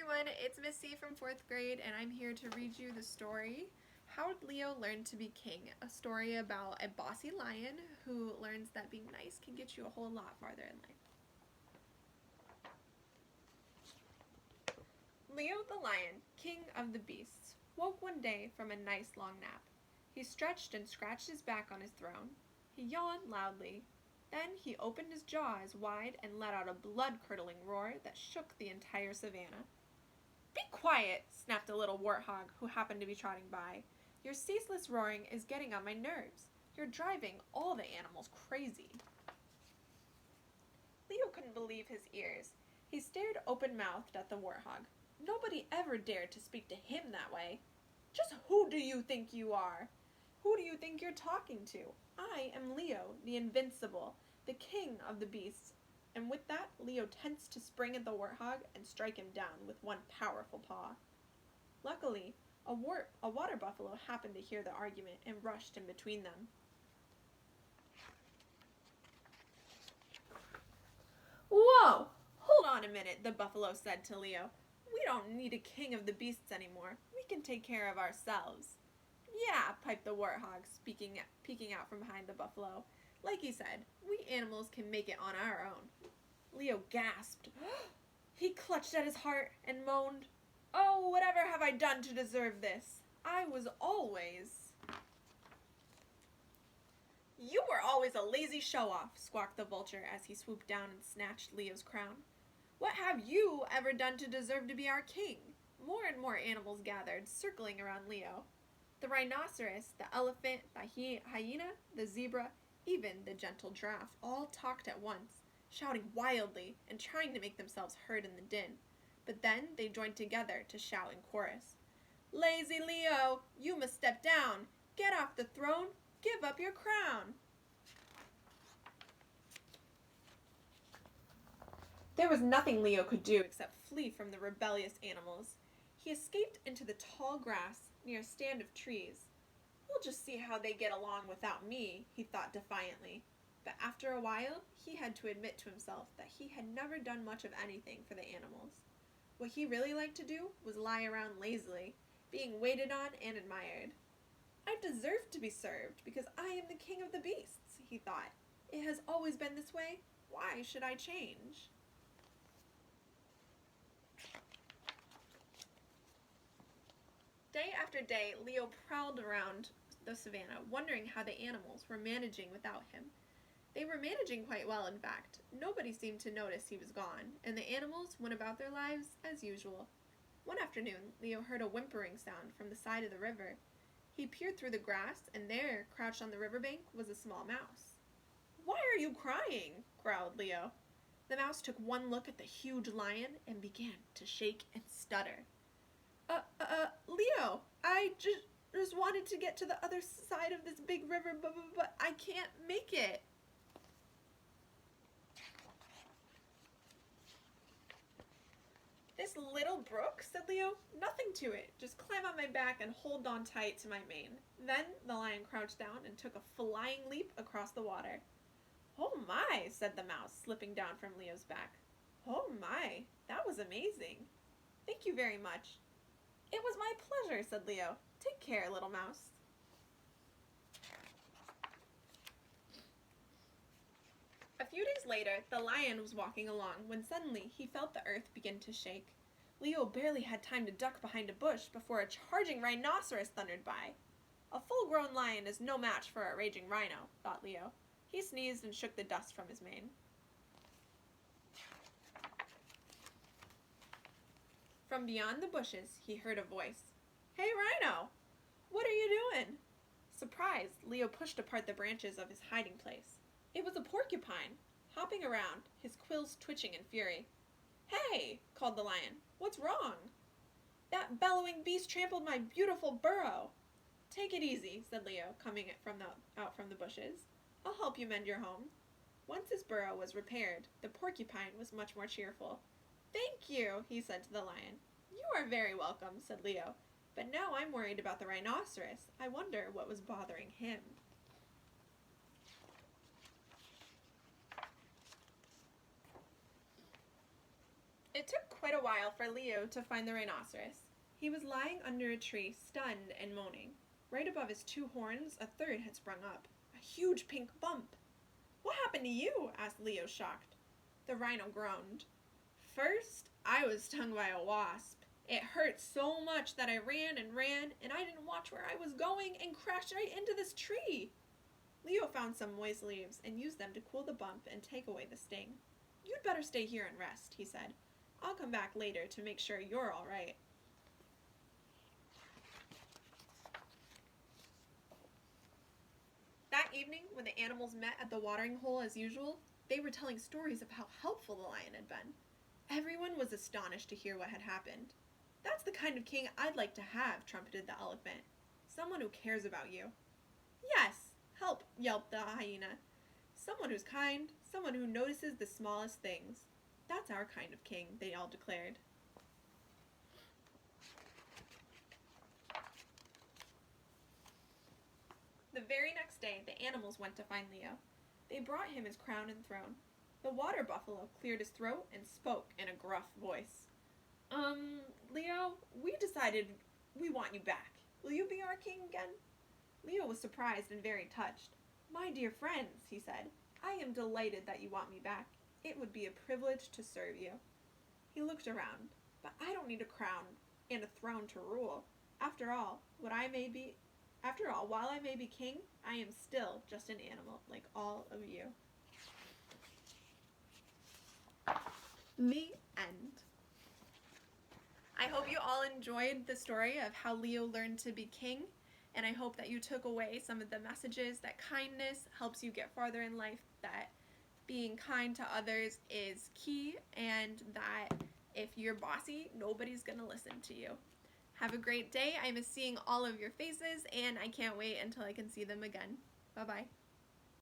everyone, it's Missy from 4th grade and I'm here to read you the story, How Leo Learned to be King, a story about a bossy lion who learns that being nice can get you a whole lot farther in life. Leo the lion, king of the beasts, woke one day from a nice long nap. He stretched and scratched his back on his throne. He yawned loudly. Then he opened his jaws wide and let out a blood-curdling roar that shook the entire savannah. "Be quiet," snapped a little warthog who happened to be trotting by. "Your ceaseless roaring is getting on my nerves. You're driving all the animals crazy." Leo couldn't believe his ears. He stared open-mouthed at the warthog. Nobody ever dared to speak to him that way. "Just who do you think you are? Who do you think you're talking to? I am Leo, the Invincible, the king of the beasts." And with that, Leo tensed to spring at the warthog and strike him down with one powerful paw. Luckily, a water buffalo happened to hear the argument and rushed in between them. "Whoa! Hold on a minute," the buffalo said to Leo. "We don't need a king of the beasts anymore. We can take care of ourselves." "Yeah," piped the warthog, peeking out from behind the buffalo. "Like he said, we animals can make it on our own." Leo gasped. He clutched at his heart and moaned, "Oh, whatever have I done to deserve this? I was always..." "You were always a lazy show-off," squawked the vulture as he swooped down and snatched Leo's crown. "What have you ever done to deserve to be our king?" More and more animals gathered, circling around Leo. The rhinoceros, the elephant, the hyena, the zebra, even the gentle giraffe all talked at once, shouting wildly and trying to make themselves heard in the din. But then they joined together to shout in chorus, "Lazy Leo, you must step down. Get off the throne. Give up your crown." There was nothing Leo could do except flee from the rebellious animals. He escaped into the tall grass near a stand of trees. "We'll just see how they get along without me," he thought defiantly. But after a while, he had to admit to himself that he had never done much of anything for the animals. What he really liked to do was lie around lazily, being waited on and admired. "I deserve to be served because I am the king of the beasts," he thought. "It has always been this way. Why should I change?" Day after day, Leo prowled around the savannah, wondering how the animals were managing without him. They were managing quite well, in fact. Nobody seemed to notice he was gone, and the animals went about their lives as usual. One afternoon, Leo heard a whimpering sound from the side of the river. He peered through the grass, and there, crouched on the riverbank, was a small mouse. "Why are you crying?" growled Leo. The mouse took one look at the huge lion and began to shake and stutter. Leo, I just wanted to get to the other side of this big river, but I can't make it." "This little brook," said Leo. "Nothing to it. Just climb on my back and hold on tight to my mane." Then the lion crouched down and took a flying leap across the water. "Oh my," said the mouse, slipping down from Leo's back. "Oh my, that was amazing. Thank you very much." "It was my pleasure," said Leo. "Take care, little mouse." A few days later, the lion was walking along when suddenly he felt the earth begin to shake. Leo barely had time to duck behind a bush before a charging rhinoceros thundered by. A full-grown lion is no match for a raging rhino, thought Leo. He sneezed and shook the dust from his mane. From beyond the bushes, he heard a voice. "Hey, Rhino! What are you doing?" Surprised, Leo pushed apart the branches of his hiding place. It was a porcupine, hopping around, his quills twitching in fury. "Hey!" called the lion. "What's wrong?" "That bellowing beast trampled my beautiful burrow." "Take it easy," said Leo, coming out from the bushes. "I'll help you mend your home." Once his burrow was repaired, the porcupine was much more cheerful. "Thank you," he said to the lion. "You are very welcome," said Leo. "But now I'm worried about the rhinoceros. I wonder what was bothering him." It took quite quite a while for Leo to find the rhinoceros. He was lying under a tree, stunned and moaning. Right above his two horns, a third had sprung up. A huge pink bump. "What happened to you?" asked Leo, shocked. The rhino groaned. "First, I was stung by a wasp. It hurt so much that I ran, and I didn't watch where I was going and crashed right into this tree." Leo found some moist leaves and used them to cool the bump and take away the sting. "You'd better stay here and rest," he said. "I'll come back later to make sure you're all right." That evening, when the animals met at the watering hole as usual, they were telling stories of how helpful the lion had been. Everyone was astonished to hear what had happened. "That's the kind of king I'd like to have," trumpeted the elephant. "Someone who cares about you." "Yes, help," yelped the hyena. "Someone who's kind, someone who notices the smallest things. That's our kind of king," they all declared. The very next day, the animals went to find Leo. They brought him his crown and throne. The water buffalo cleared his throat and spoke in a gruff voice. Leo, we decided we want you back. Will you be our king again?" Leo was surprised and very touched. "My dear friends," he said, "I am delighted that you want me back. It would be a privilege to serve you." He looked around. "But I don't need a crown and a throne to rule. After all, while I may be king, I am still just an animal like all of you." The end. I hope you all enjoyed the story of how Leo learned to be king, and I hope that you took away some of the messages that kindness helps you get farther in life, that being kind to others is key, and that if you're bossy, nobody's gonna listen to you. Have a great day. I miss seeing all of your faces, and I can't wait until I can see them again. Bye-bye.